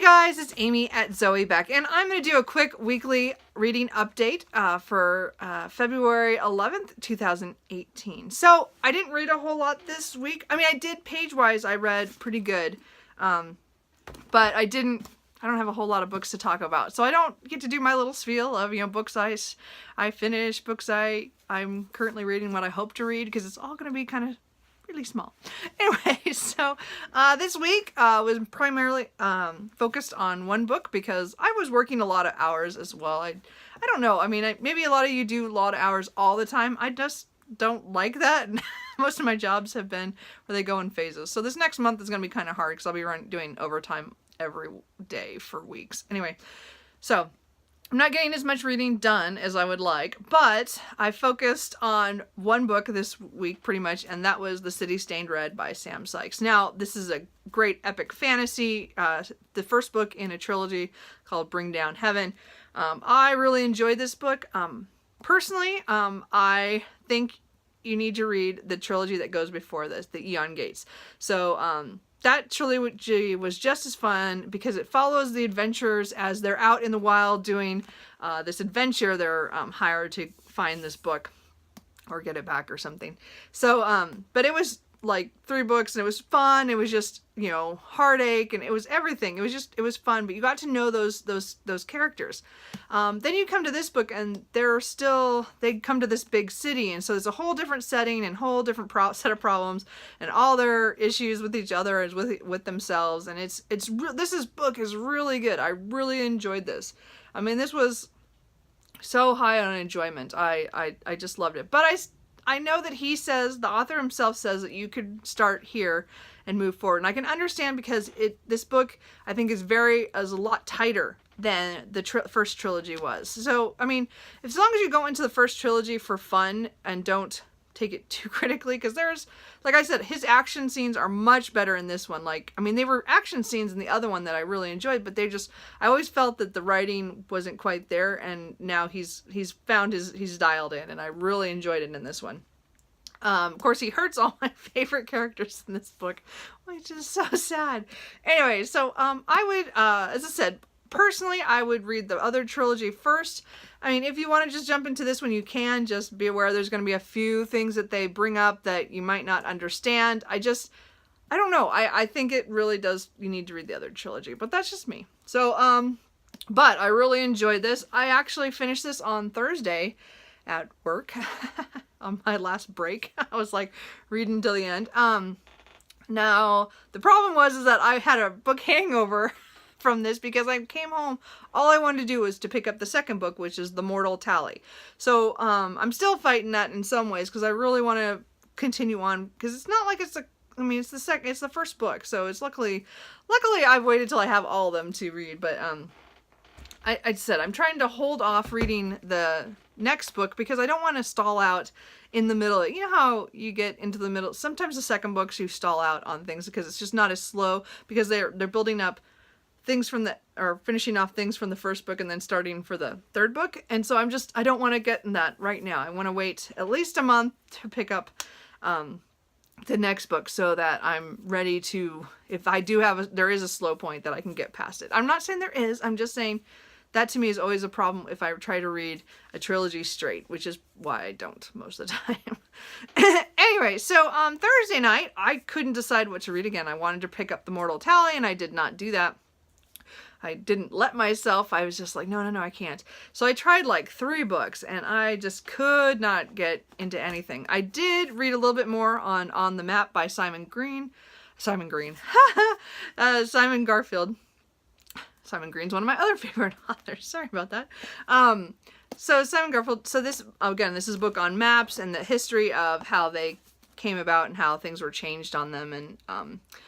Hey guys, it's Amy at Zoe Beck, and I'm going to do a quick weekly reading update for February 11th, 2018. So, I didn't read a whole lot this week. I mean, I did page-wise, I read pretty good, but I don't have a whole lot of books to talk about. So I don't get to do my little spiel of, books I finished, books I'm currently reading, what I hope to read, because it's all going to be kind of really small. Anyway, so this week was primarily focused on one book because I was working a lot of hours as well. I don't know. I mean, maybe a lot of you do a lot of hours all the time. I just don't like that. Most of my jobs have been where they go in phases. So this next month is going to be kind of hard because I'll be doing overtime every day for weeks. Anyway, so I'm not getting as much reading done as I would like, but I focused on one book this week pretty much, and that was The City Stained Red by Sam Sykes. Now, this is a great epic fantasy, the first book in a trilogy called Bring Down Heaven. I really enjoyed this book. Personally, I think you need to read the trilogy that goes before this, the Eon Gates. So, that trilogy was just as fun because it follows the adventurers as they're out in the wild doing this adventure. They're hired to find this book or get it back or something. So, but it was like 3 books and it was fun. It was just, heartache and it was everything. It was fun, but you got to know those characters. Then you come to this book and they come to this big city. And so there's a whole different setting and whole different set of problems and all their issues with each other and with themselves. And this book is really good. I really enjoyed this. I mean, this was so high on enjoyment. I just loved it. But I know that the author himself says that you could start here and move forward. And I can understand because this book, I think, is a lot tighter than the first trilogy was. So, I mean, as long as you go into the first trilogy for fun and don't take it too critically, because like I said, his action scenes are much better in this one. They were action scenes in the other one that I really enjoyed, but I always felt that the writing wasn't quite there, and now he's dialed in, and I really enjoyed it in this one. Of course, he hurts all my favorite characters in this book, which is so sad. Anyway, so I would, as I said, personally, I would read the other trilogy first. I mean, if you want to just jump into this one, you can. Just be aware there's going to be a few things that they bring up that you might not understand. I don't know. I think it really does, you need to read the other trilogy, but that's just me. So, but I really enjoyed this. I actually finished this on Thursday at work on my last break. I was reading till the end. Now the problem was that I had a book hangover from this because I came home. All I wanted to do was to pick up the second book, which is The Mortal Tally. So I'm still fighting that in some ways because I really want to continue on, because it's not like it's the first book, so it's luckily I've waited till I have all of them to read. But I said I'm trying to hold off reading the next book because I don't want to stall out in the middle. You know how you get into the middle, sometimes the second books you stall out on things because it's just not as slow, because they're building up things finishing off things from the first book and then starting for the third book. And so I don't want to get in that right now. I want to wait at least a month to pick up the next book so that I'm ready to, if I do there is a slow point, that I can get past it. I'm not saying there is, I'm just saying that to me is always a problem if I try to read a trilogy straight, which is why I don't most of the time. Anyway, so Thursday night, I couldn't decide what to read again. I wanted to pick up The Mortal Tally, and I did not do that. I didn't let myself. I was just like, no, I can't. So I tried 3 books, and I just could not get into anything. I did read a little bit more on the Map by Simon Garfield. Simon Green's one of my other favorite authors. Sorry about that. So Simon Garfield, this is a book on maps and the history of how they came about and how things were changed on them. And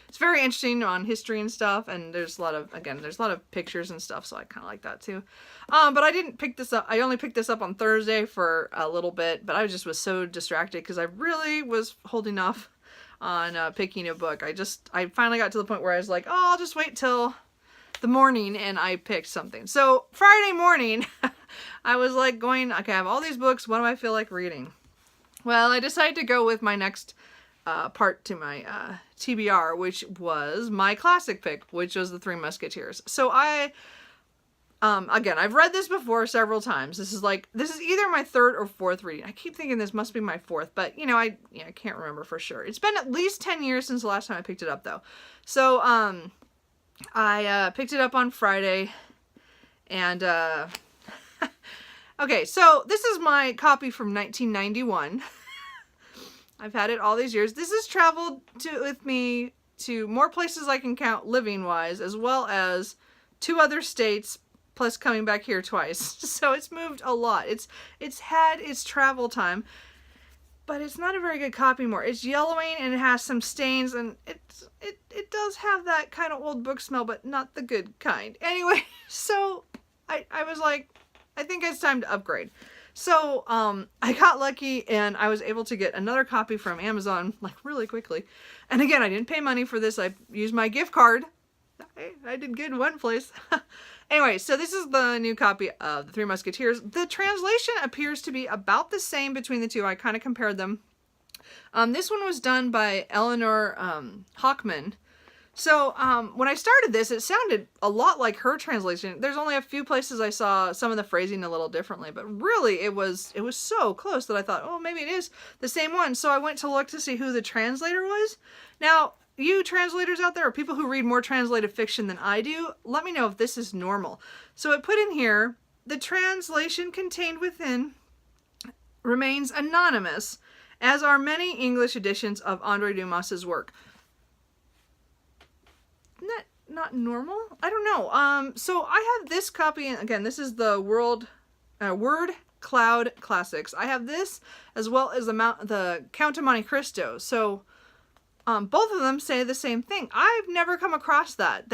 it's very interesting on history and stuff. And there's a lot of pictures and stuff, so I kind of like that too. But I didn't pick this up. I only picked this up on Thursday for a little bit, but I was so distracted because I really was holding off on picking a book. I finally got to the point where I was like, oh, I'll just wait till the morning, and I picked something. So Friday morning, I was going, okay, I have all these books. What do I feel like reading? Well, I decided to go with my next part to my TBR, which was my classic pick, which was The Three Musketeers. So again, I've read this before several times. This is either my third or fourth reading. I keep thinking this must be my fourth, but I can't remember for sure. It's been at least 10 years since the last time I picked it up, though. So I picked it up on Friday, and okay, so this is my copy from 1991. I've had it all these years. This has traveled with me to more places I can count living-wise, as well as 2 other states, plus coming back here twice. So it's moved a lot. It's had its travel time, but it's not a very good copy more. It's yellowing and it has some stains, and it does have that kind of old book smell, but not the good kind. Anyway, so I was like, I think it's time to upgrade. So I got lucky and I was able to get another copy from Amazon really quickly. And again, I didn't pay money for this. I used my gift card. I did good in one place. Anyway, so this is the new copy of The Three Musketeers. The translation appears to be about the same between the two. I kind of compared them. This one was done by Eleanor Hockman. So when I started this, it sounded a lot like her translation. There's only a few places I saw some of the phrasing a little differently, but really it was so close that I thought, oh, maybe it is the same one. So I went to look to see who the translator was. Now, you translators out there, or people who read more translated fiction than I do, let me know if this is normal. So it put in here, the translation contained within remains anonymous, as are many English editions of Andre Dumas's work. Not normal? I don't know. So I have this copy, and again, this is the Word Cloud Classics. I have this as well as the Count of Monte Cristo. So both of them say the same thing. I've never come across that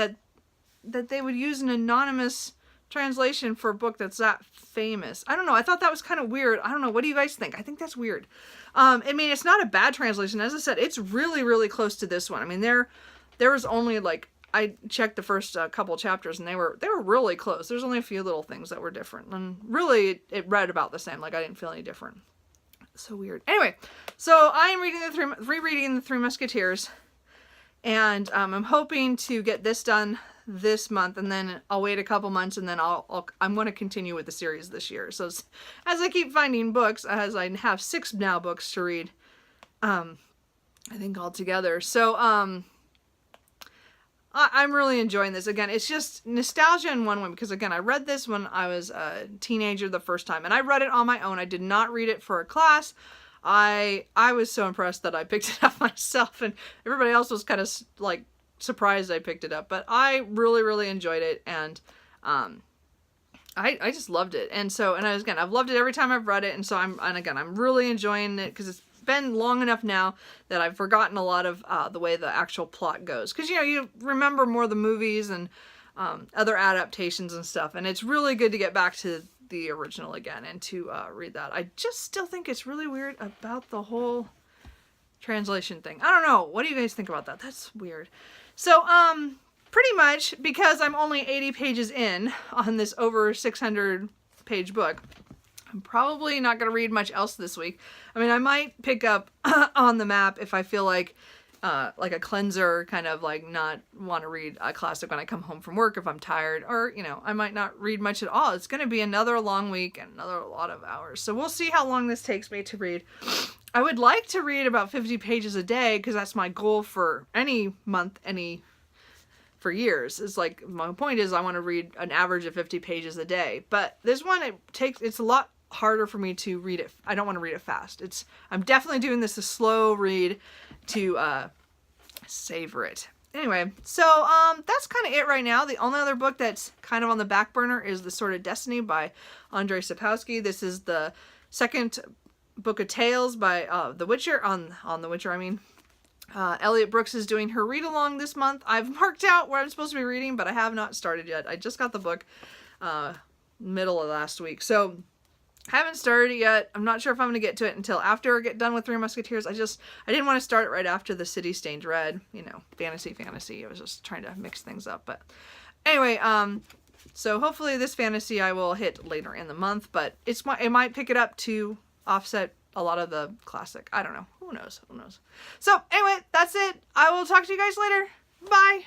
they would use an anonymous translation for a book that's that famous. I don't know. I thought that was kind of weird. I don't know. What do you guys think? I think that's weird. I mean, it's not a bad translation. As I said, it's really, really close to this one. I mean, there was only I checked the first couple chapters and they were really close. There's only a few little things that were different, and really it read about the same. I didn't feel any different. So weird. Anyway, so I am rereading the Three Musketeers, and I'm hoping to get this done this month, and then I'll wait a couple months, and then I'm going to continue with the series this year. So as I keep finding books, as I have 6 now books to read, I think altogether. So I'm really enjoying this. Again, it's just nostalgia in one way, because again, I read this when I was a teenager the first time, and I read it on my own. I did not read it for a class. I was so impressed that I picked it up myself, and everybody else was kind of surprised I picked it up, but I really, really enjoyed it, and I just loved it. And I've loved it every time I've read it, and so I'm really enjoying it, because it's been long enough now that I've forgotten a lot of the way the actual plot goes, because you remember more of the movies and other adaptations and stuff, and it's really good to get back to the original again and to read that. I just still think it's really weird about the whole translation thing. I don't know, what do you guys think about that? That's weird. So pretty much, because I'm only 80 pages in on this over 600 page book, I'm probably not going to read much else this week. I mean, I might pick up On the Map if I feel like a cleanser, kind of not want to read a classic when I come home from work if I'm tired, or, I might not read much at all. It's going to be another long week and another lot of hours. So we'll see how long this takes me to read. I would like to read about 50 pages a day, because that's my goal for any month, for years. It's my point is I want to read an average of 50 pages a day. But this one, it's a lot harder for me to read it. I don't want to read it fast. I'm definitely doing this a slow read to savor it. Anyway, so that's kind of it right now. The only other book that's kind of on the back burner is The Sword of Destiny by Andrzej Sapkowski. This is the second book of tales by The Witcher, on The Witcher, I mean. Elliot Brooks is doing her read-along this month. I've marked out where I'm supposed to be reading, but I have not started yet. I just got the book middle of last week, so haven't started it yet. I'm not sure if I'm going to get to it until after I get done with Three Musketeers. I didn't want to start it right after The City Stained Red. Fantasy. I was just trying to mix things up. But anyway, so hopefully this fantasy I will hit later in the month, but it might pick it up to offset a lot of the classic. I don't know. Who knows? Who knows? So anyway, that's it. I will talk to you guys later. Bye.